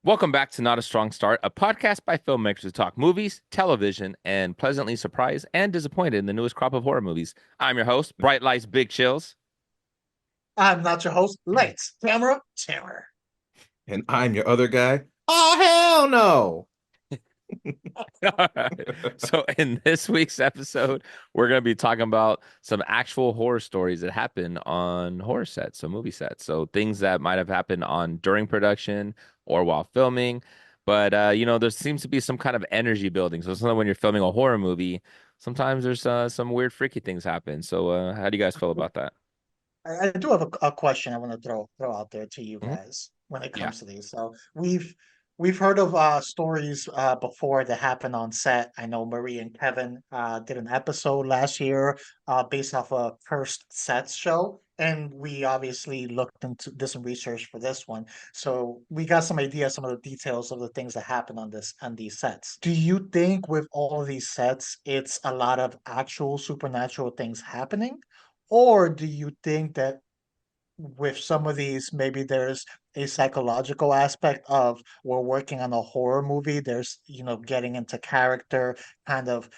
Welcome back to Not a Strong Start, a podcast by filmmakers who talk movies, television, and pleasantly surprised and disappointed in the newest crop of horror movies. I'm your host, Bright Lights, Big Chills. I'm not your host. Lights, camera, terror. And I'm your other guy. Oh, hell no. All right. So, in this week's episode, we're going to be talking about some actual horror stories that happen on horror sets, so movie sets. So, things that might have happened on during production or while filming. But, there seems to be some kind of energy building. So, sometimes when you're filming a horror movie, sometimes there's some weird, freaky things happen. So, how do you guys feel about that? I do have a question I want to throw out there to you Mhm. guys when it Yeah. comes to these. So we've heard of stories before that happened on set. I know Marie and Kevin did an episode last year based off a cursed sets show. And we obviously looked into did some research for this one. So we got some idea, some of the details of the things that happen on these sets. Do you think with all of these sets, it's a lot of actual supernatural things happening? Or do you think that with some of these, maybe there's a psychological aspect of we're working on a horror movie, there's, getting into character, kind of,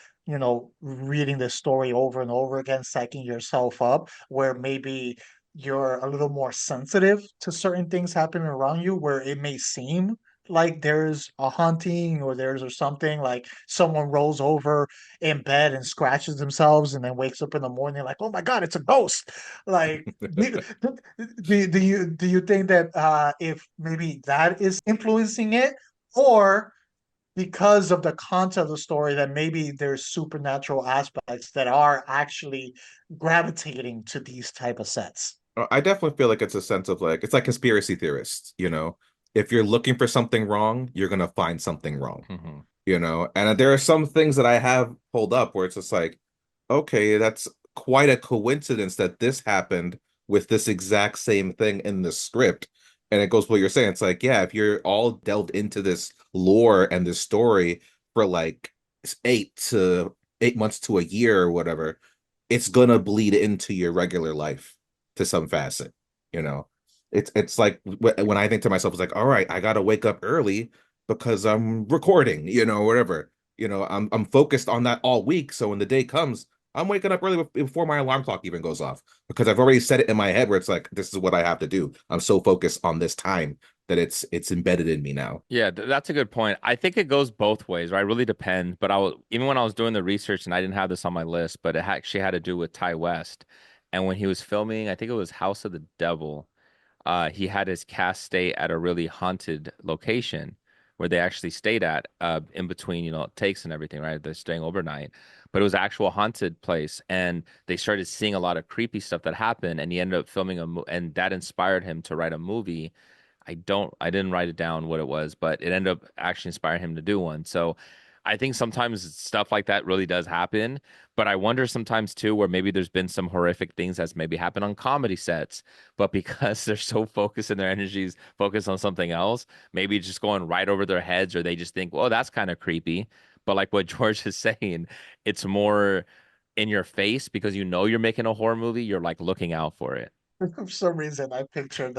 reading the story over and over again, psyching yourself up, where maybe you're a little more sensitive to certain things happening around you, where it may seem like there's a haunting or something like someone rolls over in bed and scratches themselves and then wakes up in the morning like, oh my God, it's a ghost. Like, do you think that if maybe that is influencing it, or because of the content of the story that maybe there's supernatural aspects that are actually gravitating to these type of sets? I definitely feel like it's a sense of like, it's like conspiracy theorists. If you're looking for something wrong, you're going to find something wrong. And there are some things that I have pulled up where it's just like, okay, that's quite a coincidence that this happened with this exact same thing in the script. And it goes what you're saying. It's like, yeah, if you're all delved into this lore and this story for like 8 months to a year or whatever, it's gonna bleed into your regular life to some facet. You know, it's like when I think to myself, it's like, all right, I gotta wake up early because I'm recording, whatever. I'm focused on that all week. So when the day comes, I'm waking up early before my alarm clock even goes off because I've already set it in my head where it's like, this is what I have to do. I'm so focused on this time that it's embedded in me now. Yeah, that's a good point. I think it goes both ways, right? It really depends. But even when I was doing the research, and I didn't have this on my list, but actually had to do with Ty West. And when he was filming, I think it was House of the Devil, he had his cast stay at a really haunted location where they actually stayed at in between, takes and everything, right? They're staying overnight. But it was an actual haunted place, and they started seeing a lot of creepy stuff that happened, and he ended up filming and that inspired him to write a movie. I didn't write it down what it was, but it ended up actually inspiring him to do one. So I think sometimes stuff like that really does happen, but I wonder sometimes too where maybe there's been some horrific things that's maybe happened on comedy sets, but because they're so focused and their energies focused on something else, maybe it's just going right over their heads, or they just think, well, that's kind of creepy. But like what George is saying, it's more in your face because you're making a horror movie, you're like looking out for it. For some reason, I pictured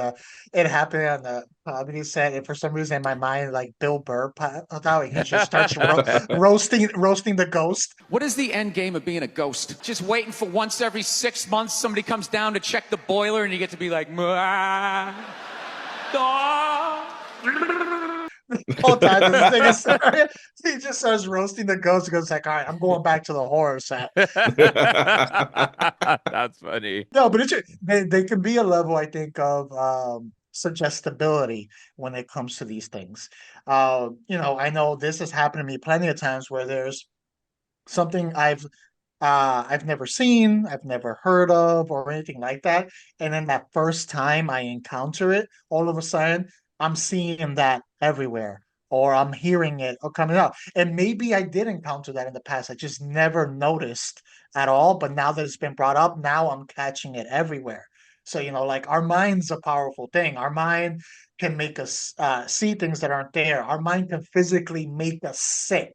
it happening on the comedy set, and for some reason in my mind, like Bill Burr popped out, and he just starts roasting the ghost. What is the end game of being a ghost? Just waiting for once every 6 months somebody comes down to check the boiler and you get to be like, "Mwah, ah." Whole time this thing is he just starts roasting the ghost and goes like, all right, I'm going back to the horror set. That's funny. No, but they can be a level, I think, of suggestibility when it comes to these things. I know this has happened to me plenty of times where there's something I've never seen, I've never heard of, or anything like that. And then that first time I encounter it, all of a sudden I'm seeing that everywhere, or I'm hearing it or coming up. And maybe I did encounter that in the past. I just never noticed at all. But now that it's been brought up, now I'm catching it everywhere. So, like our mind's a powerful thing. Our mind can make us see things that aren't there. Our mind can physically make us sick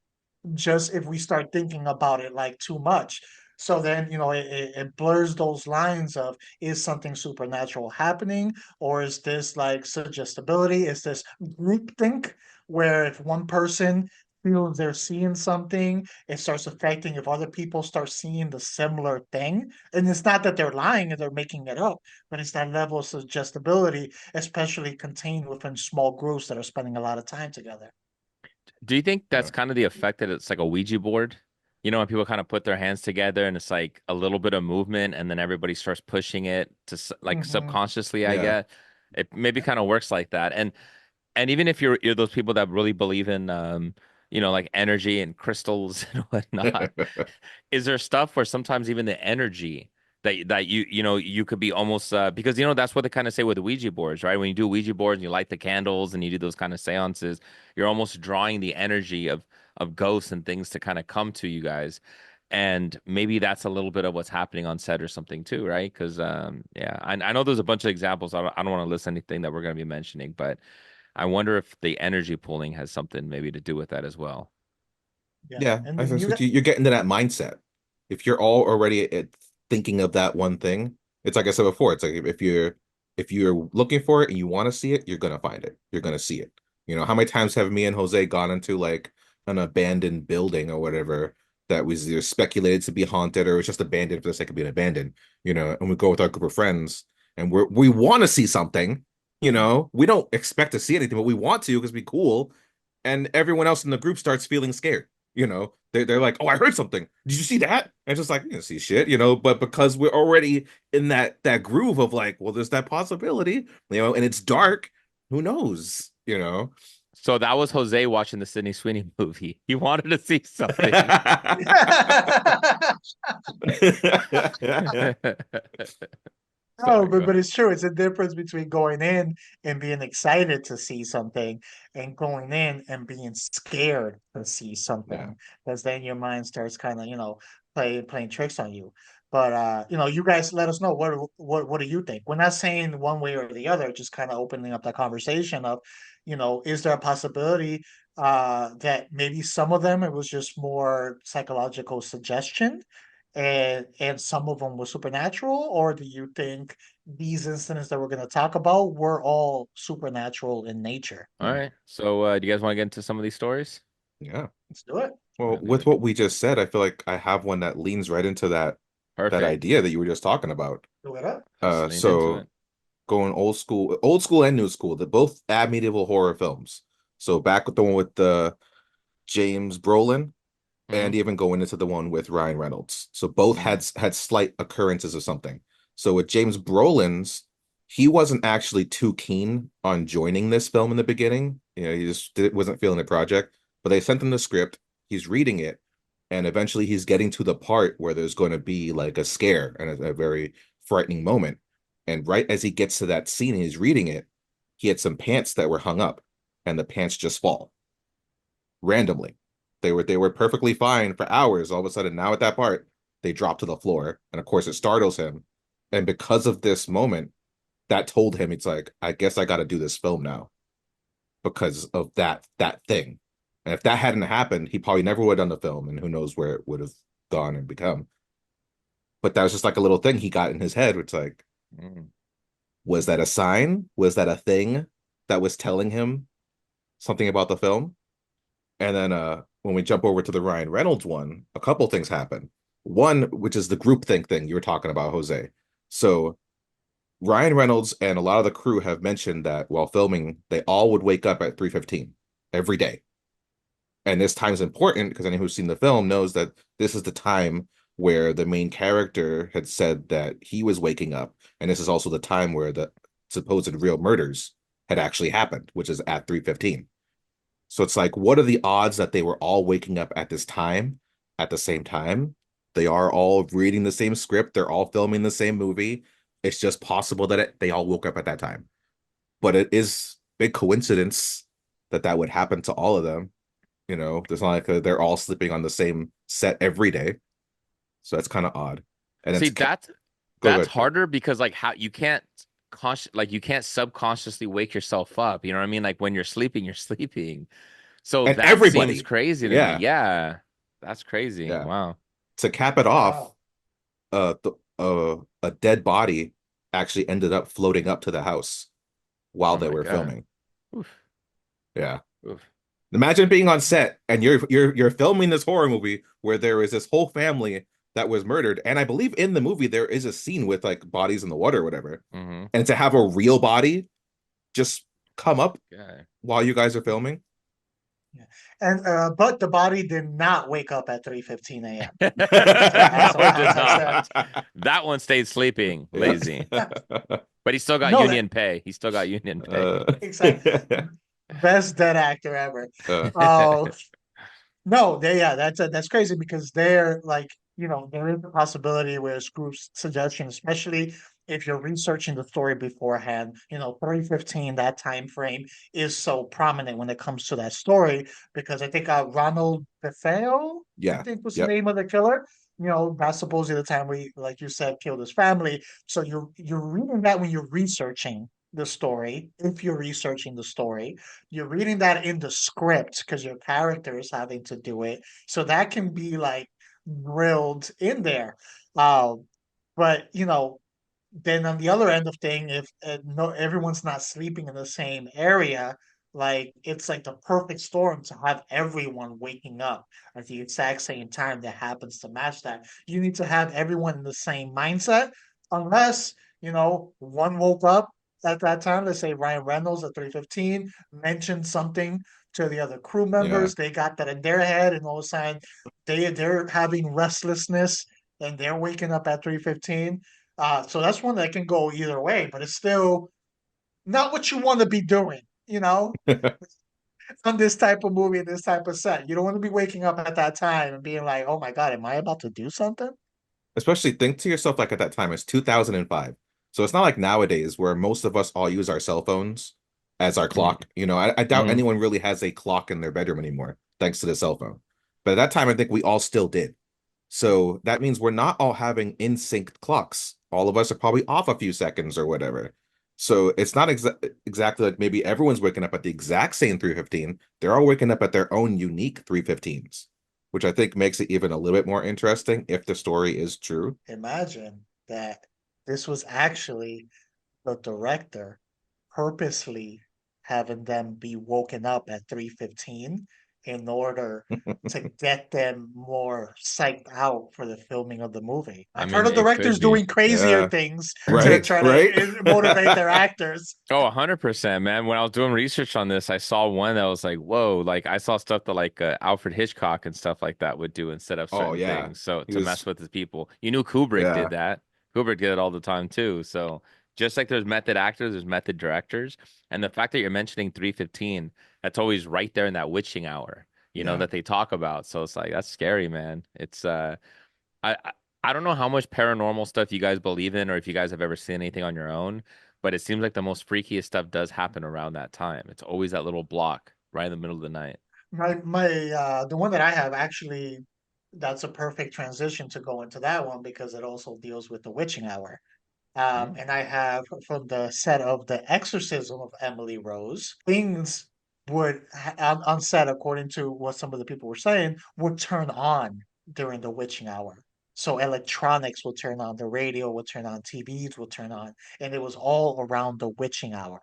just if we start thinking about it like too much. So then, it blurs those lines of, is something supernatural happening, or is this like suggestibility? Is this groupthink, where if one person feels they're seeing something, it starts affecting if other people start seeing the similar thing? And it's not that they're lying and they're making it up, but it's that level of suggestibility, especially contained within small groups that are spending a lot of time together. Do you think Yeah. that's kind of the effect that it's like a Ouija board? You know, when people kind of put their hands together and it's like a little bit of movement and then everybody starts pushing it to like Hmm. subconsciously, I Yeah. guess. It maybe kind of works like that. And even if you're those people that really believe in like energy and crystals and whatnot, is there stuff where sometimes even the energy that you could be almost because that's what they kind of say with the Ouija boards, right? When you do Ouija boards and you light the candles and you do those kind of seances, you're almost drawing the energy of ghosts and things to kind of come to you guys. And maybe that's a little bit of what's happening on set or something too, right? Because yeah, I know there's a bunch of examples. I don't want to list anything that we're going to be mentioning, but I wonder if the energy pooling has something maybe to do with that as well. Yeah, Yeah, and I then think you so got. too. You're getting to that mindset. If you're all already thinking of that one thing, it's like I said before. It's like if you're looking for it and you want to see it, you're gonna find it. You're gonna see it. How many times have me and Jose gone into like an abandoned building or whatever that was either speculated to be haunted or was just abandoned for the sake of being abandoned? And we go with our group of friends and we want to see something. We don't expect to see anything, but we want to because we cool. And everyone else in the group starts feeling scared. They're like, oh, I heard something. Did you see that? And it's just like, you didn't see shit, but because we're already in that groove of like, well, there's that possibility, and it's dark, who knows? So that was Jose watching the Sydney Sweeney movie. He wanted to see something. No, Sorry, go but ahead. it's true. It's a difference between going in and being excited to see something and going in and being scared to see Yeah. something. Because then your mind starts kind of, playing tricks on you. But you guys let us know what do you think? We're not saying one way or the other, just kind of opening up that conversation of, is there a possibility that maybe some of them it was just more psychological suggestion, and some of them were supernatural, or do you think these incidents that we're going to talk about were all supernatural in nature? All right. So do you guys want to get into some of these stories? Yeah. Let's do it. All Well, right, with what we just said, I feel like I have one that leans right into that perfect. idea that you were just talking about. Do it up. Let's lean into So it. going old school and new school, they're both medieval horror films. So back with the one with the James Brolin, Hmm. and even going into the one with Ryan Reynolds. So both Hmm. had slight occurrences of something. So with James Brolin's, he wasn't actually too keen on joining this film in the beginning. He just wasn't feeling the project. But they sent him the script. He's reading it, and eventually he's getting to the part where there's going to be like a scare and a very frightening moment. And right as he gets to that scene and he's reading it, he had some pants that were hung up, and the pants just fall randomly. They were perfectly fine for hours. All of a sudden, now at that part, they drop to the floor, and of course, it startles him. And because of this moment, that told him it's like, I guess I got to do this film now because of that thing. And if that hadn't happened, he probably never would have done the film, and who knows where it would have gone and become. But that was just like a little thing he got in his head. It's like, Mm. was that a sign? Was that a thing that was telling him something about the film? And then when we jump over to the Ryan Reynolds one, a couple things happen. One, which is the groupthink thing you were talking about, Jose. So Ryan Reynolds and a lot of the crew have mentioned that while filming, they all would wake up at 3:15 every day. And this time's important because anyone who's seen the film knows that this is the time where the main character had said that he was waking up. And this is also the time where the supposed real murders had actually happened, which is at 3:15. So it's like, what are the odds that they were all waking up at this time, at the same time? They are all reading the same script. They're all filming the same movie. It's just possible that they all woke up at that time. But it is big coincidence that that would happen to all of them. It's not like they're all sleeping on the same set every day. So that's kind of odd. And See, it's go that's ahead. harder because like how you can't you can't subconsciously wake yourself up. You know what I mean? Like when you're sleeping, you're sleeping. So And that seems everybody, crazy to me. yeah, Yeah. That's crazy. yeah. Wow. To cap it off, Wow. a dead body actually ended up floating up to the house while Oh they my were God. filming. Oof. Yeah. Oof. Imagine being on set and you're filming this horror movie where there is this whole family that was murdered. And I believe in the movie there is a scene with like bodies in the water or whatever. Mm-hmm. And to have a real body just come up Yeah. while you guys are filming. Yeah. And but the body did not wake up at 3:15 a.m. So I have That some one did context not. there. That one stayed sleeping, Yeah. lazy. But he still got No, that union pay. He still got union pay. exactly best dead actor ever. Uh, Oh no, that's crazy because they're like, there is a possibility where it's groups suggestion, especially if you're researching the story beforehand. 3:15, that time frame is so prominent when it comes to that story because I think Ronald DeFeo, I yeah. think was the Yep. name of the killer. That's supposedly the time we, like you said, killed his family. So you're reading that when you're researching the story, if you're researching the story you're reading that in the script because your character is having to do it. So that can be like drilled in there. Uh, but then on the other end of thing, if no everyone's not sleeping in the same area, like it's like the perfect storm to have everyone waking up at the exact same time that happens to match that. You need to have everyone in the same mindset, unless one woke up at that time. Let's say Ryan Reynolds at 3:15 mentioned something to the other crew Yeah. members. They got that in their head, and all of a sudden they're having restlessness and they're waking up at 3:15. So that's one that can go either way, but it's still not what you want to be doing, on this type of movie, this type of set. You don't want to be waking up at that time and being like, oh my God, am I about to do something? Especially think to yourself like at that time, it's 2005. So it's not like nowadays where most of us all use our cell phones as our Mm-hmm. clock. I doubt anyone really has a clock in their bedroom anymore, thanks to the cell phone. But at that time, I think we all still did. So that means we're not all having in sync clocks. All of us are probably off a few seconds or whatever. So it's not exactly like maybe everyone's waking up at the exact same 3:15. They're all waking up at their own unique 3:15s, which I think makes it even a little bit more interesting if the story is true. Imagine that this was actually the director purposely having them be woken up at 3:15 in order to get them more psyched out for the filming of the movie. I I've heard mean, of it could directors be. doing crazier Yeah. things to Right, try to right. motivate their actors. Oh, 100%, man. When I was doing research on this, I saw one that was like, whoa, like I saw stuff that like Alfred Hitchcock and stuff like that would do instead of Oh certain yeah. things. So He to mess was with his people. You knew Kubrick did yeah. that. Kubrick did it all the time too. So just like there's method actors, there's method directors. And the fact that you're mentioning 3:15, that's always right there in that witching hour, Yeah. that they talk about. So it's like that's scary, man. I, I I don't know how much paranormal stuff you guys believe in or if you guys have ever seen anything on your own, but it seems like the most freakiest stuff does happen around that time. It's always that little block right in the middle of the night. The one that I have actually, that's a perfect transition to go into that one because it also deals with the witching hour. Mm. And I have from the set of The Exorcism of Emily Rose, things would on set, according to what some of the people were saying, would turn on during the witching hour. So electronics will turn on, the radio will turn on, TVs will turn on, and it was all around the witching hour.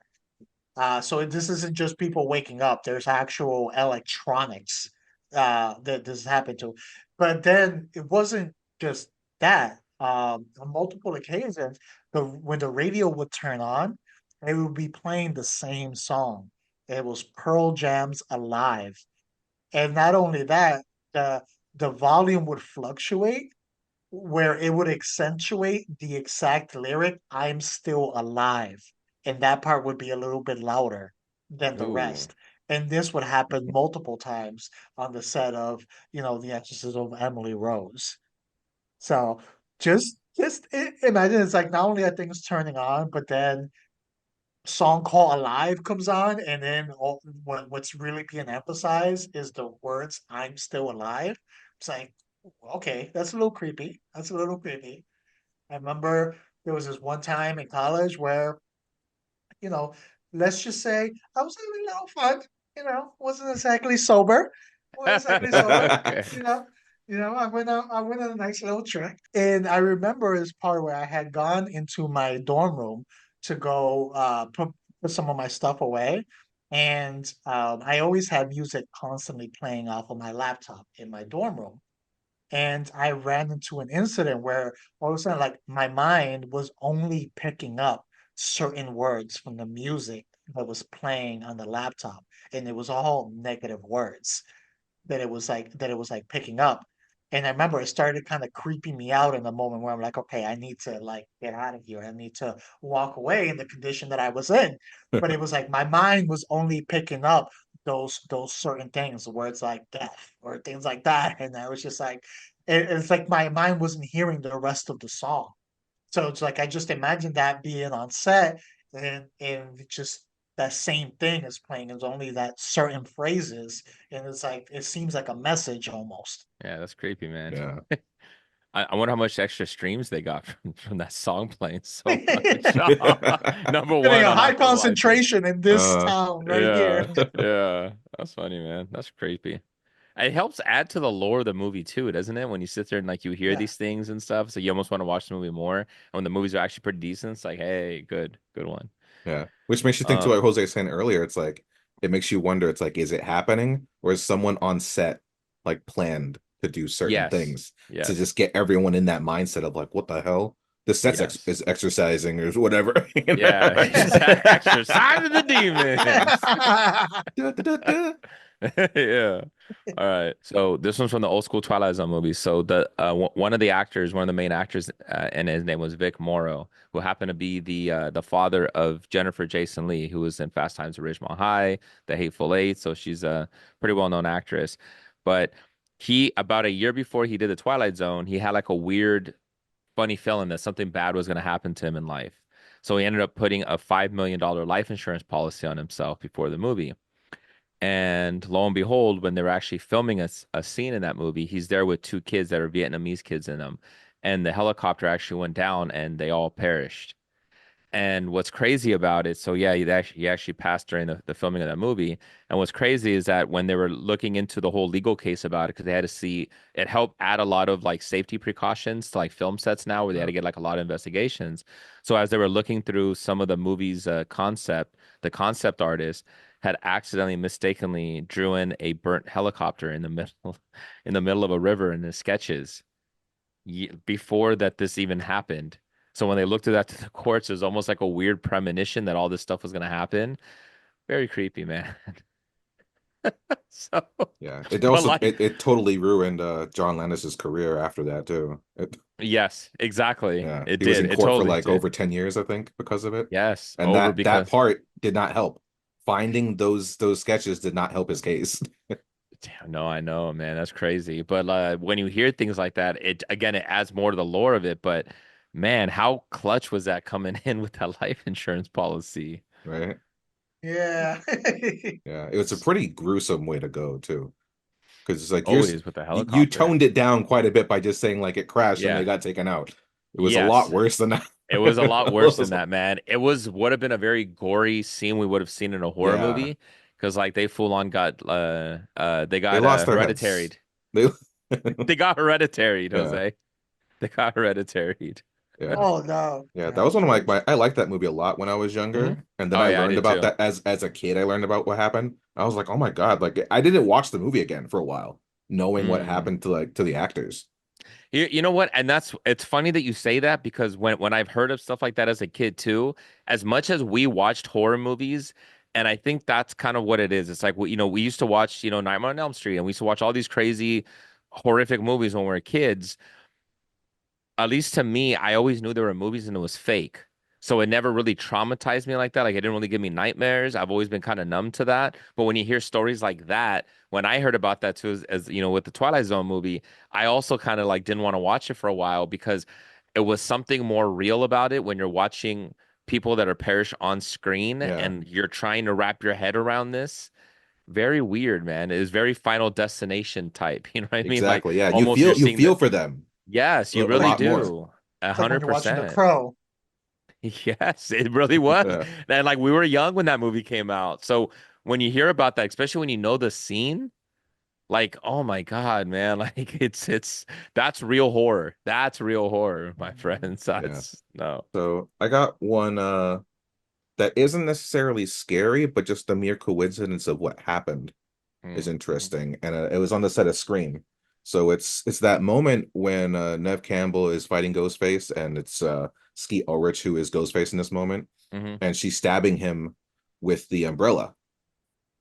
So this isn't just people waking up. There's actual electronics that this happened to. But then it wasn't just that. On multiple occasions, when the radio would turn on, they would be playing the same song. It was Pearl Jam's "Alive," and not only that, the the volume would fluctuate where it would accentuate the exact lyric, I'm still alive. And that part would be a little bit louder than the Ooh. rest. And this would happen multiple times on the set of, The Exorcism of Emily Rose. So just imagine it's like not only are things turning on, but then song called Alive comes on, and then what's really being emphasized is the words I'm still alive. It's like, okay, that's a little creepy. That's a little creepy. I remember there was this one time in college where, you know, let's just say I was having a little fun, wasn't exactly sober. Wasn't exactly sober, Okay. you know. I went on a nice little trip, and I remember this part where I had gone into my dorm room to go put some of my stuff away, and I always had music constantly playing off of my laptop in my dorm room. And I ran into an incident where all of a sudden, like my mind was only picking up certain words from the music that was playing on the laptop, and it was all negative words that it was like picking up. And I remember it started kind of creeping me out in the moment where I'm like, okay, I need to like get out of here. I need to walk away in the condition that I was in. But it was like my mind was only picking up those certain things, words like death or things like that. And I was just like, it's like my mind wasn't hearing the rest of the song. So it's like I just imagine that being on set and just that same thing is playing. It's only that certain phrases, and it's like it seems like a message almost. Yeah, that's creepy, man. Yeah. I wonder how much extra streams they got from that song playing so much. Number Getting one a on high Apple License. concentration in this uh town right here. Yeah, yeah. That's funny, man. That's creepy. It helps add to the lore of the movie too, doesn't it? When you sit there and like you hear Yeah. these things and stuff, so you almost want to watch the movie more. And when the movies are actually pretty decent, it's like, hey, good one. yeah. Which makes you think too, Uh, like Jose was saying earlier, it's like it makes you wonder, it's like, is it happening? Or is someone on set like planned to do certain yes, things to yes, just get everyone in that mindset of like, what the hell? The set's yes. is exercising or whatever. Yeah, exercise of the demons. Da, da, da, da. Yeah. All right. So this one's from the old school Twilight Zone movies. So one of the actors, one of the main actors, and his name was Vic Morrow, who happened to be the father of Jennifer Jason Leigh, who was in Fast Times at Ridgemont High, The Hateful Eight. So she's a pretty well-known actress. But he, about a year before he did the Twilight Zone, he had like a weird, funny feeling that something bad was going to happen to him in life. So he ended up putting a $5 million life insurance policy on himself before the movie. And lo and behold, when they were actually filming a scene in that movie, he's there with two kids that are Vietnamese kids in them. And the helicopter actually went down and they all perished. And what's crazy about it, so yeah, he actually passed during the filming of that movie. And what's crazy is that when they were looking into the whole legal case about it, because they had to see it helped add a lot of like safety precautions to like film sets now, where they had Yeah. to get like a lot of investigations. So as they were looking through some of the movie's concept, the concept artist had accidentally mistakenly drew in a burnt helicopter in the middle in the middle of a river in his sketches before that this even happened. So when they looked at that to the courts, it was almost like a weird premonition that all this stuff was going to happen. Very creepy, man. So, Yeah. It but also like, it totally ruined John Landis's career after that too. yes, exactly. Yeah. It He was did. in It court for totally like did. over 10 years, I think, because of it. Yes, And over that because, part did not help. Finding those sketches did not help his case. damn, no, I know, man. That's crazy. But when you hear things like that, it again, it adds more to the lore of it. But man, how clutch was that coming in with that life insurance policy? Right? Yeah. Yeah. It was a pretty gruesome way to go too. Because it's like Always with the you helicopter. toned it down quite a bit by just saying like it crashed and they Yeah. got taken out. It was a lot Yes. worse than that. It was a lot worse than that, man. It would have been a very gory scene we would have seen in a horror Yeah. movie because like they full on got they They got lost their heads. hereditaried. They They got hereditaried, yeah. Jose. They got hereditaried. Yeah. Oh no. Yeah, that Yeah. was one of It was. my I liked that movie a lot when I was Hmm. younger. And then Oh I yeah, I learned did about too. that as a kid. I learned about what happened. I was like, "Oh my God." Like I didn't watch the movie again for a while, knowing what Mm. happened to like to the actors. You know what? And it's funny that you say that because when I've heard of stuff like that as a kid too, as much as we watched horror movies, and I think that's kind of what it is. It's like we used to watch, Nightmare on Elm Street, and we used to watch all these crazy horrific movies when we were kids. At least to me, I always knew there were movies and it was fake. So it never really traumatized me like that. Like it didn't really give me nightmares. I've always been kind of numb to that. But when you hear stories like that, when I heard about that too, with the Twilight Zone movie, I also kind of like didn't want to watch it for a while because it was something more real about it when you're watching people that are perish on screen Yeah, and you're trying to wrap your head around this. Very weird, man. It is very Final Destination type. You know what I mean? Like exactly. Yeah, almost you're you seeing feel the for them yes, you a really lot more. do. A It's like when hundred you're watching The percent. Crow. Yes, it really was. Yeah, And like we were young when that movie came out. So when you hear about that, especially when you know the scene, Like, oh my God, man. Like that's real horror. That's real horror, my Mhm. friends. Yeah. That's no. So I got one that isn't necessarily scary, but just the mere coincidence of what happened is Mm-hmm. interesting. And it was on the set of Scream. So it's that moment when Nev Campbell is fighting Ghostface, and it's Skeet Ulrich who is Ghostface in this moment, Mm-hmm. and she's stabbing him with the umbrella.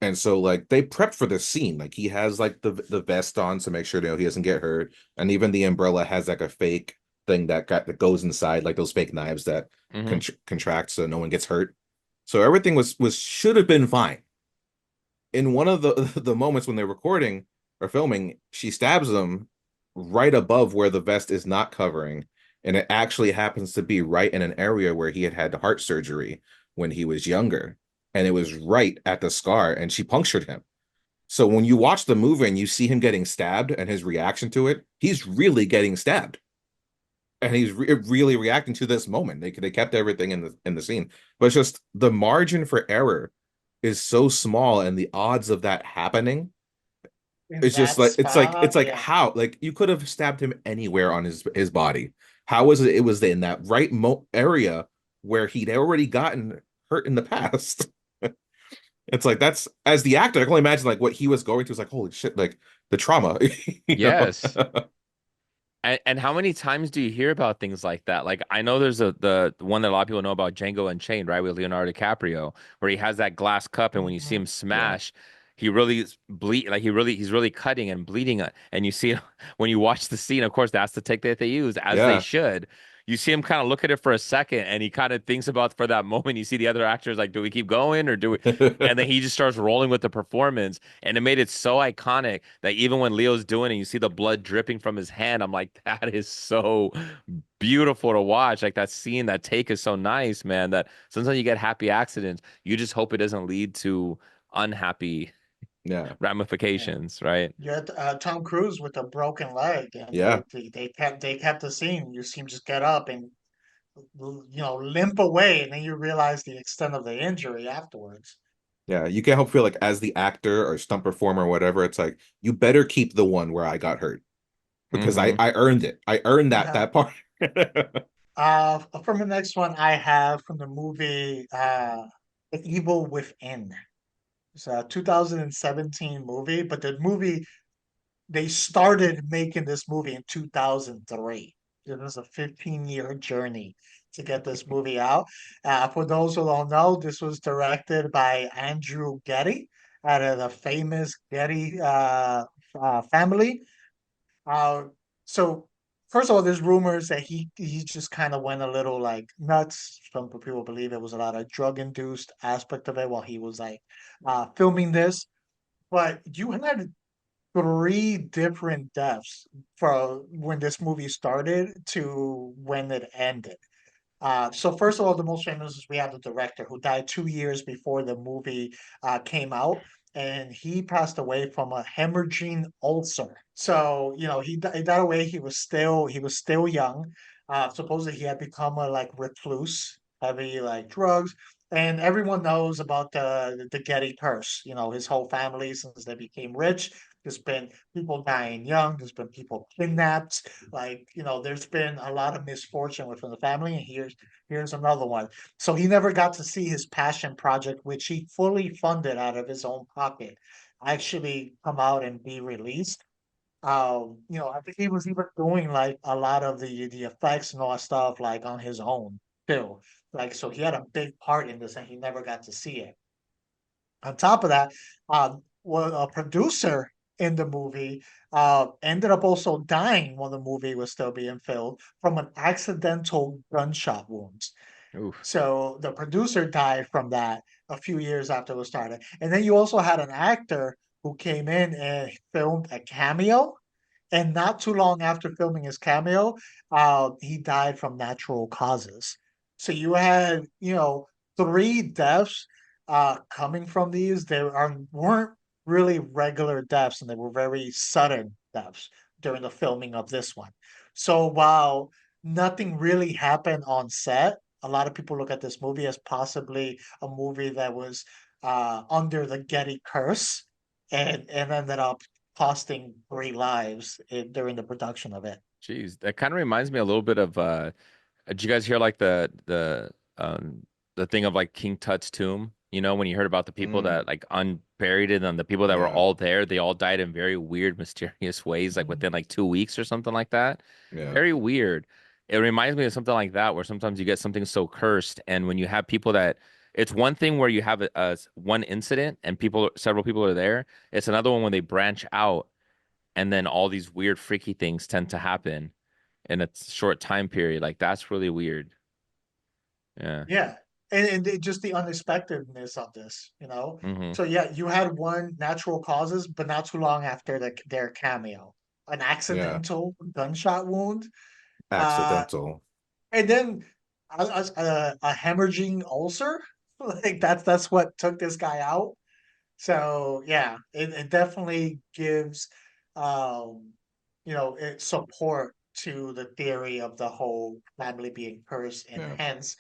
And so like they prepped for this scene. Like he has like the vest on to make sure he doesn't get hurt. And even the umbrella has like a fake thing that goes inside, like those fake knives that Mm-hmm. contract so no one gets hurt. So everything was should have been fine. In one of the the moments when they're recording or filming, she stabs him right above where the vest is not covering, and it actually happens to be right in an area where he had had heart surgery when he was younger, and it was right at the scar, and she punctured him. So when you watch the movie and you see him getting stabbed and his reaction to it, he's really getting stabbed, and he's really reacting to this moment. They kept everything in the scene, but it's just the margin for error is so small, and the odds of that happening, In it's just that like spot, it's like yeah. how, like, you could have stabbed him anywhere on his body. How was it? It was in that right area where he'd already gotten hurt in the past. It's like, that's, as the actor, I can only imagine like what he was going through. It's like, holy shit, like the trauma, you know? Yes. And how many times do you hear about things like that? Like I know there's the one that a lot of people know about, Django Unchained, right, with Leonardo DiCaprio, where he has that glass cup, and when you see Mhm. him Yeah, smash, he really bleed, like he's really cutting and bleeding, and you see when you watch the scene, of course, that's the take that they use, as they yeah. should. You see him kind of look at it for a second, and he kind of thinks about, for that moment. You see the other actors like, do we keep going or do we? And then he just starts rolling with the performance, and it made it so iconic that even when Leo's doing it, you see the blood dripping from his hand. I'm like, that is so beautiful to watch. Like that scene, that take is so nice, man. That sometimes you get happy accidents. You just hope it doesn't lead to unhappy Yeah, Yeah. ramifications, right? You had Tom Cruise with a broken leg, and yeah, they kept the scene. You see him just get up and limp away, and then you realize the extent of the injury afterwards. yeah. You can't help feel like, as the actor or stunt performer or whatever, it's like, you better keep the one where I got hurt, because I Hmm. I earned it. I earned Yeah. that part. From the next one I have from the movie The Evil Within. It's a 2017 movie, but the movie they started making this movie in 2003. It was a 15-year journey to get this movie out. For those who don't know, this was directed by Andrew Getty out of the famous Getty family. Uh, so first of all, there's rumors that he just kind of went a little like nuts. Some people believe it was a lot of drug induced aspect of it while he was like filming this. But you had three different deaths from when this movie started to when it ended. So first of all, the most famous is we have the director who died 2 years before the movie came out, and he passed away from a hemorrhaging ulcer. So he died away. He was still young. Supposedly he had become a like recluse, heavy like drugs, and everyone knows about the Getty curse. His whole family, since they became rich, there's been people dying young. There's been people kidnapped. Like, there's been a lot of misfortune within the family, and here's another one. So he never got to see his passion project, which he fully funded out of his own pocket, actually come out and be released. I think he was even doing like a lot of the effects and all that stuff like on his own too. Like, so he had a big part in this, and he never got to see it. On top of that, a producer in the movie ended up also dying while the movie was still being filmed from an accidental gunshot wound. Oof. So the producer died from that a few years after it was started. And then you also had an actor who came in and filmed a cameo. And not too long after filming his cameo, he died from natural causes. So you had, three deaths coming from these. Weren't really regular deaths, and they were very sudden deaths during the filming of this one. So while nothing really happened on set, a lot of people look at this movie as possibly a movie that was under the Getty curse and ended up costing 3 lives during the production of it. Jeez, that kind of reminds me a little bit of did you guys hear like the thing of like King Tut's tomb? You know, when you heard about the people Mm, that like unburied it and the people that were yeah, all there, they all died in very weird, mysterious ways, like Mhm. within like 2 weeks or something like that. yeah, Very weird. It reminds me of something like that, where sometimes you get something so cursed, and when you have people that it's one thing where you have one incident and several people are there. It's another one when they branch out, and then all these weird, freaky things tend to happen in a short time period. Like that's really weird. Yeah. Yeah, just the unexpectedness of this, you know. Hmm. So yeah, you had one natural causes, but not too long after their cameo, an yeah. accidental gunshot wound, uh, Accidental. and then a hemorrhaging ulcer. Like that's what took this guy out. So yeah, it definitely gives um support to the theory of the whole family being cursed and Yeah. hence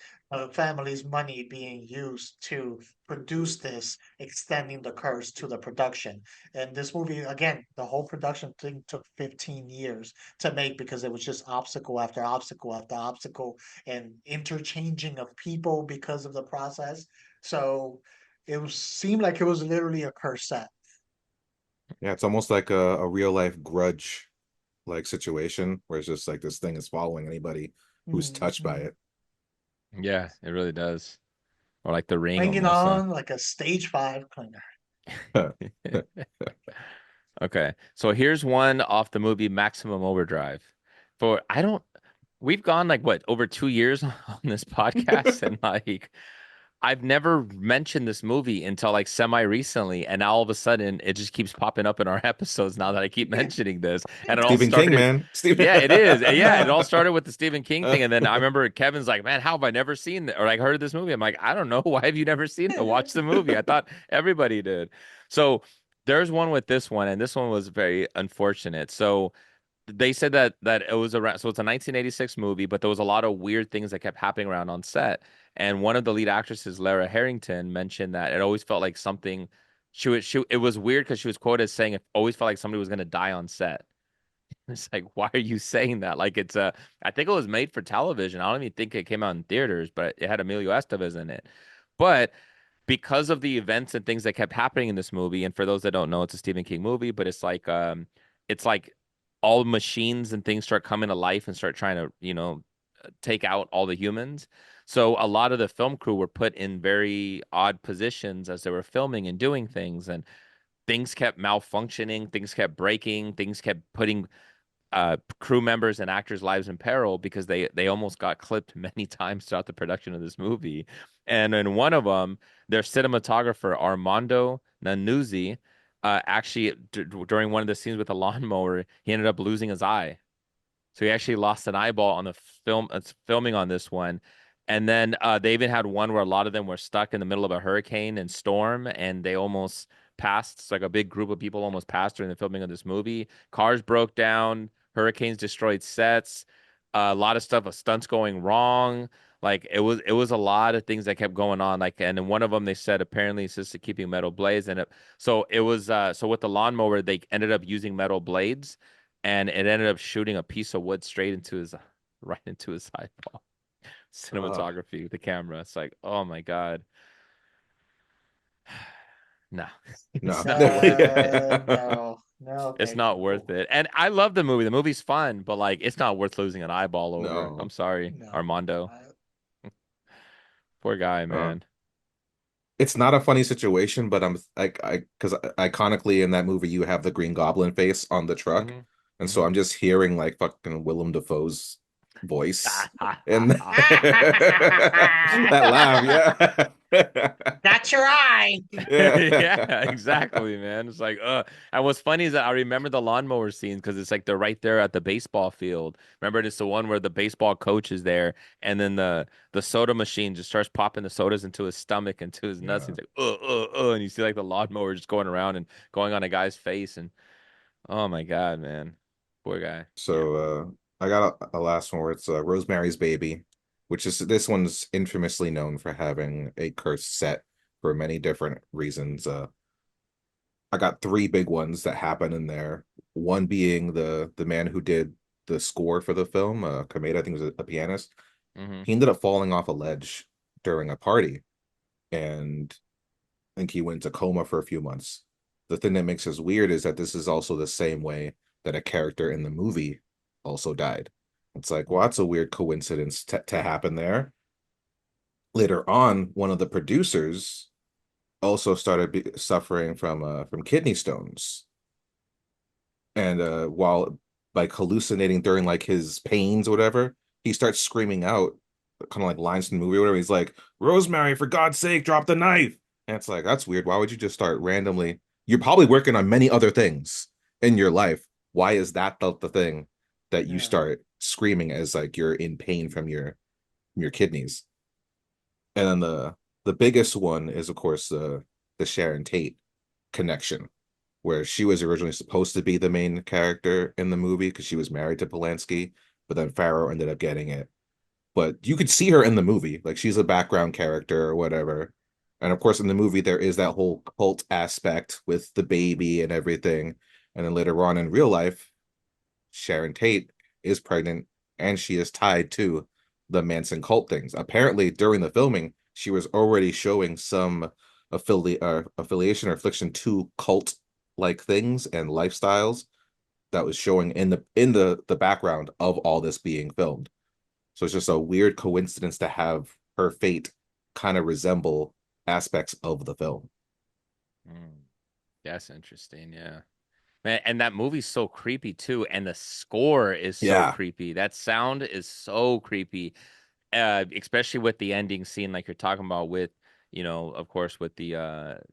family's money being used to produce this, extending the curse to the production. And this movie, again, the whole production thing took 15 years to make because it was just obstacle after obstacle after obstacle and interchanging of people because of the process. So seemed like it was literally a curse set. Yeah, it's almost like a real life grudge like situation where it's just like this thing is following anybody who's touched by Mhm. it. Yeah, it really does. Or like the ring Hanging almost, huh? on like a stage 5 cleaner. Okay. So here's one off the movie Maximum Overdrive. For I don't we've gone like what, over 2 years on this podcast, and like I've never mentioned this movie until like semi recently, and now all of a sudden it just keeps popping up in our episodes now that I keep mentioning this. And it all Stephen King, started, man. Stephen. yeah, it is. Yeah, it all started with the Stephen King thing, and then I remember Kevin's like, "Man, how have I never seen or like heard of this movie?" I'm like, "I don't know. Why have you never seen it? Watch the movie." I thought everybody did. So there's one with this one, and this one was very unfortunate. So they said that it was around, so it's a 1986 movie, but there was a lot of weird things that kept happening around on set. And one of the lead actresses, Lara Harrington, mentioned that it always felt like something she it was weird because she was quoted as saying it always felt like somebody was going to die on set. It's like, why are you saying that? Like it's a I think it was made for television. I don't even think it came out in theaters, but it had Emilio Estevez in it. But because of the events and things that kept happening in this movie, and for those that don't know, it's a Stephen King movie, but it's like all machines and things start coming to life and start trying to, take out all the humans. So a lot of the film crew were put in very odd positions as they were filming and doing things, and things kept malfunctioning, things kept breaking, things kept putting crew members and actors' lives in peril because they almost got clipped many times throughout the production of this movie. And in one of them, their cinematographer Armando Nanuzzi actually during one of the scenes with the lawnmower, he ended up losing his eye. So he actually lost an eyeball on the filming on this one. And then they even had one where a lot of them were stuck in the middle of a hurricane and storm, and they almost passed. It's like a big group of people almost passed during the filming of this movie. Cars broke down, hurricanes destroyed sets, a lot of stuff, stunts going wrong. Like it was a lot of things that kept going on. Like, and in one of them they said apparently it's just to keeping metal blades, and it was so with the lawnmower they ended up using metal blades, and it ended up shooting a piece of wood straight into his right into his eyeball. Ugh. Cinematography with the camera. It's like, oh my God. No. No. It's not worth it. No, no, It's thank not you. worth it. And I love the movie. The movie's fun, but like it's not worth losing an eyeball over. I'm No. sorry, No. Armando. Poor guy, Uh, man. it's not a funny situation, but I'm like because iconically in that movie you have the Green Goblin face on the truck, Hmm. and so Hmm. I'm just hearing like fucking Willem Dafoe's voice and that laugh, yeah. Got your eye. Yeah, Yeah. exactly, man. It's like, and what's funny is that I remember the lawnmower scenes because it's like they're right there at the baseball field. Remember, it's the one where the baseball coach is there, and then the soda machine just starts popping the sodas into his stomach and to his nuts. Yeah. He's like, and you see like the lawnmower just going around and going on a guy's face, and oh my God, man, poor guy. Yeah. So I got a last one where it's Rosemary's Baby, which is this one's infamously known for having a cursed set for many different reasons. I got three big ones that happen in there. One being the man who did the score for the film, Kameda, I think was a pianist. Hmm. He ended up falling off a ledge during a party, and I think he went into coma for a few months. The thing that makes this weird is that this is also the same way that a character in the movie also died. It's like, well, that's a weird coincidence to happen there. Later on, one of the producers also started suffering from kidney stones, and while like hallucinating during like his pains or whatever, he starts screaming out kind of like lines from the movie or whatever. He's like, Rosemary, for God's sake, drop the knife. And it's like, that's weird. Why would you just start randomly? You're probably working on many other things in your life. Why is that the thing that you Yeah. start screaming as like you're in pain from your kidneys? And then the biggest one is of course the Sharon Tate connection, where she was originally supposed to be the main character in the movie because she was married to Polanski, but then Farrow ended up getting it. But you could see her in the movie, like she's a background character or whatever. And of course, in the movie, there is that whole cult aspect with the baby and everything. And then later on in real life, Sharon Tate is pregnant and she is tied to the Manson cult things. Apparently, during the filming, she was already showing some affiliation or affliction to cult like things and lifestyles that was showing in the background of all this being filmed. So it's just a weird coincidence to have her fate kind of resemble aspects of the film. Mm. That's interesting. Yeah. Man, and that movie's so creepy too, and the score is so Yeah. creepy. That sound is so creepy, especially with the ending scene, like you're talking about with, of course, with the,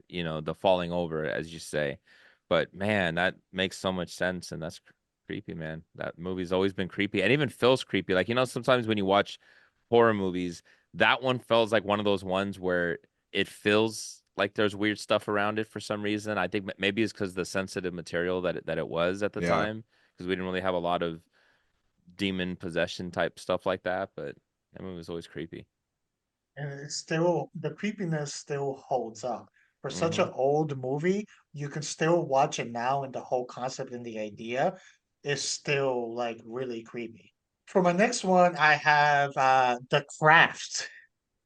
the falling over, as you say. But man, that makes so much sense, and that's creepy, man. That movie's always been creepy, and even feels creepy. Like, sometimes when you watch horror movies, that one feels like one of those ones where it feels like there's weird stuff around it for some reason. I think maybe it's because the sensitive material that it was at the Yeah. time, because we didn't really have a lot of demon possession type stuff like that. But that movie was always creepy. And it's still, the creepiness still holds up. For such Hmm. an old movie, you can still watch it now, and the whole concept and the idea is still like really creepy. For my next one, I have The Craft.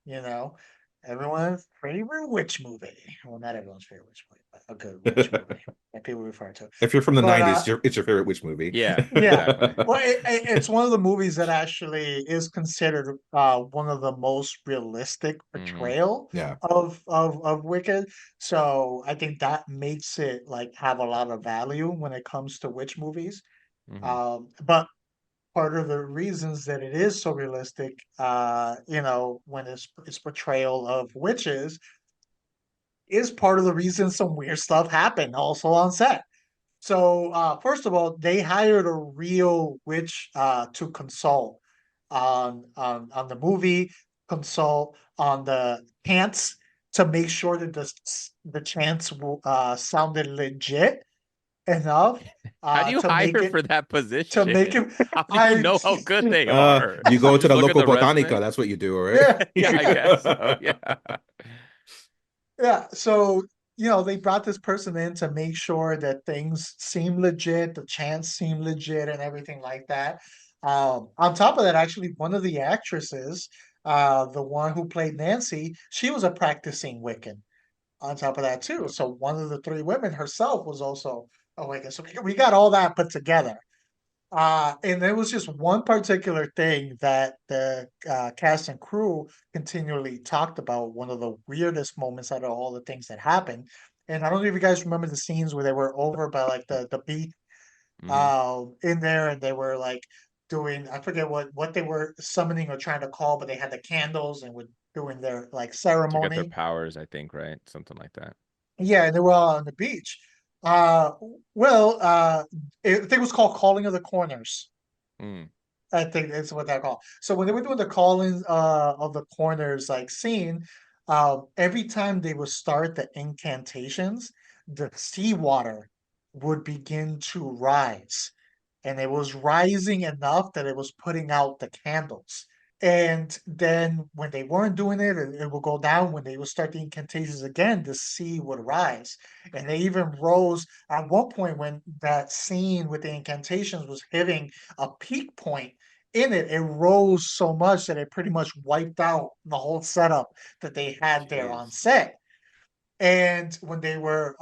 You know, everyone's favorite witch movie. Well, not everyone's favorite witch movie, but a good witch movie that people refer to. If you're from the But 90s, it's your favorite witch movie. Yeah, yeah, exactly. well, it's one of the movies that actually is considered one of the most realistic Hmm. portrayal Yeah. of Wicked. So I think that makes it like have a lot of value when it comes to witch movies. Hmm. But part of the reasons that it is so realistic, when its portrayal of witches is part of the reason some weird stuff happened also on set. So first of all, they hired a real witch to consult on the movie, consult on the chants to make sure that the chants sounded legit enough How do you to make hire it for that to make position? it. How do you I know how good they are? You go You to just the look at local the botanica, resume? that's what you do, right? Yeah, Yeah, I guess so. Yeah. yeah. So, they brought this person in to make sure that things seem legit, the chants seem legit, and everything like that. On top of that, actually, one of the actresses, the one who played Nancy, she was a practicing Wiccan. On top of that, too, so one of the three women herself was also a Wiccan. So we got all that put together. And there was just one particular thing that the cast and crew continually talked about, one of the weirdest moments out of all the things that happened. And I don't know if you guys remember the scenes where they were over by like the beach Hmm. in there, and they were like doing, I forget what they were summoning or trying to call, but they had the candles and were doing their like To get their ceremony. powers, I think, right? Something like that. Yeah, and they were all on the beach. Uh, well, I think it was called Calling of the Corners. Mm. I think that's what they're called. So when they were doing the calling of the corners like scene, every time they would start the incantations, the seawater would begin to rise. And it was rising enough that it was putting out the candles. And then when they weren't doing it, it would go down. When they would start the incantations again, the sea would rise. And they even rose at one point when that scene with the incantations was hitting a peak point in it. It rose so much that it pretty much wiped out the whole setup that they had there on Jeez. set. And when they were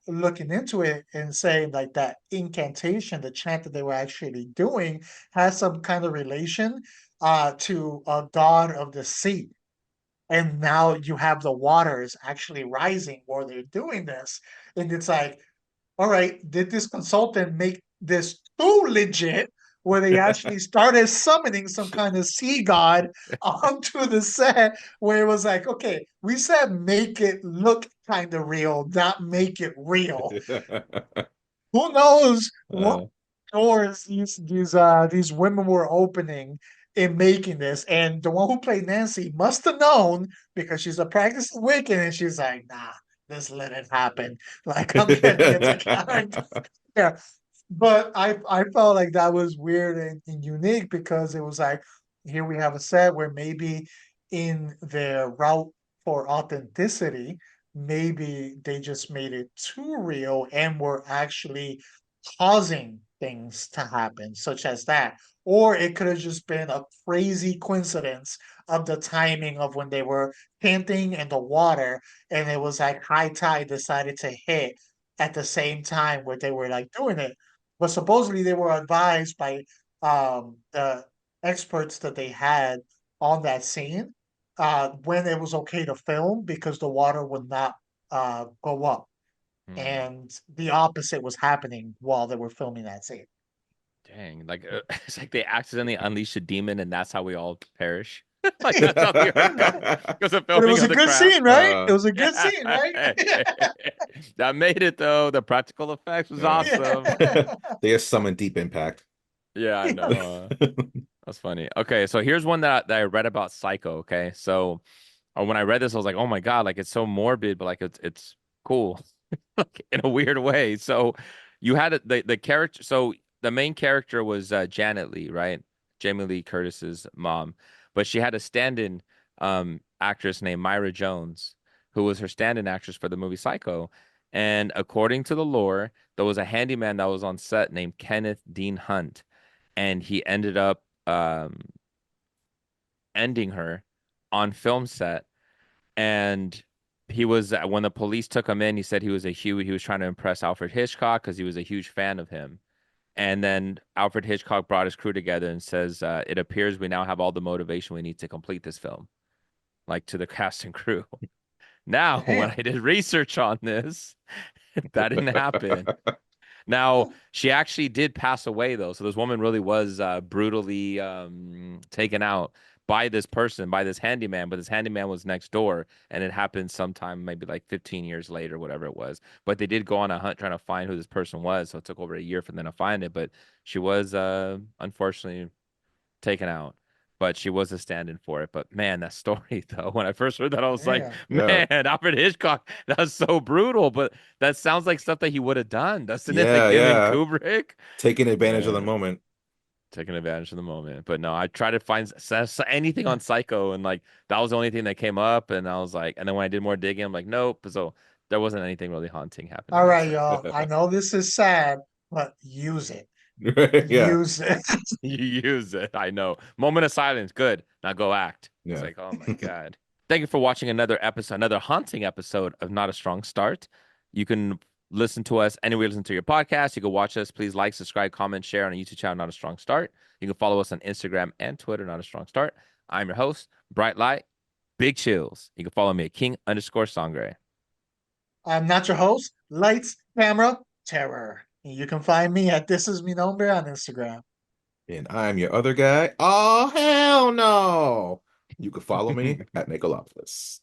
looking into it and saying like that incantation, the chant that they were actually doing has some kind of relation to a god of the sea. And now you have the waters actually rising while they're doing this. And it's like, all right, did this consultant make this too legit where they actually started summoning some kind of sea god onto the set where it was like, okay, we said make it look kind of real, not make it real. Who knows what Uh, doors these women were opening in making this? And the one who played Nancy must have known because she's a practicing Wiccan, and she's like, nah, just let it happen. Like I'm getting into character. Yeah. But I felt like that was weird and unique because it was like here we have a set where maybe in their route for authenticity, maybe they just made it too real and were actually causing things to happen, such as that. Or it could have just been a crazy coincidence of the timing of when they were camping in the water, and it was like high tide decided to hit at the same time where they were like doing it. But supposedly they were advised by the experts that they had on that scene when it was okay to film because the water would not go up, Hmm. and the opposite was happening while they were filming that scene. Dang, like it's like they accidentally unleashed a demon, and that's how we all perish. Like that's how the earth goes because of But it filming was of a the good craft. scene, right? It uh, was a good Yeah, scene, right? that made it though. The practical effects was yeah. awesome. Yeah. They just summoned Deep Impact. Yeah, I know. That's funny. Okay, so here's one that I read about Psycho. Okay, so when I read this, I was like, oh my God, like it's so morbid, but like it's cool, like in a weird way. So you had the character. So the main character was Janet Leigh, right? Jamie Lee Curtis's mom, but she had a stand-in actress named Myra Jones, who was her stand-in actress for the movie Psycho. And according to the lore, there was a handyman that was on set named Kenneth Dean Hunt, and he ended up ending her on film set. And he was when the police took him in, he said he was trying to impress Alfred Hitchcock because he was a huge fan of him. And then Alfred Hitchcock brought his crew together and says, "It appears we now have all the motivation we need to complete this film," like to the cast and crew. Now, when Damn. I did research on this, that didn't happen. Now, she actually did pass away though. So this woman really was brutally taken out by this person, by this handyman, but this handyman was next door and it happened sometime maybe like 15 years later, whatever it was. But they did go on a hunt trying to find who this person was. So it took over a year for them to find it, but she was unfortunately taken out. But she was a stand-in for it. But man, that story though, when I first heard that, I was like, Yeah. Yeah. man, Alfred Hitchcock, that's so brutal. But that sounds like stuff that he would have done, doesn't it? Like Yeah, him and yeah. Kubrick. Taking advantage of the Yeah, moment. taking advantage of the moment. But no, I tried to find anything on Psycho, and like that was the only thing that came up. And I was like, and then when I did more digging, I'm like, nope. So there wasn't anything really haunting happening All on right, set. y'all. I know this is sad, but use it. Yeah. Use it. You use it. I know. Moment of silence. Good. Now go act. It's Yeah. like, oh my God. Thank you for watching another episode, another haunting episode of Not a Strong Start. You can listen to us anywhere you listen to your podcast. You can watch us. Please like, subscribe, comment, share on our YouTube channel, Not a Strong Start. You can follow us on Instagram and Twitter, Not a Strong Start. I'm your host, Bright Light, Big Chills. You can follow me at King_Sangre. I'm not your host. Lights, camera, terror. You can find me at This Is Mi Nombre on Instagram. And I'm your other guy. Oh, hell no. You can follow me at Nicolopoulos.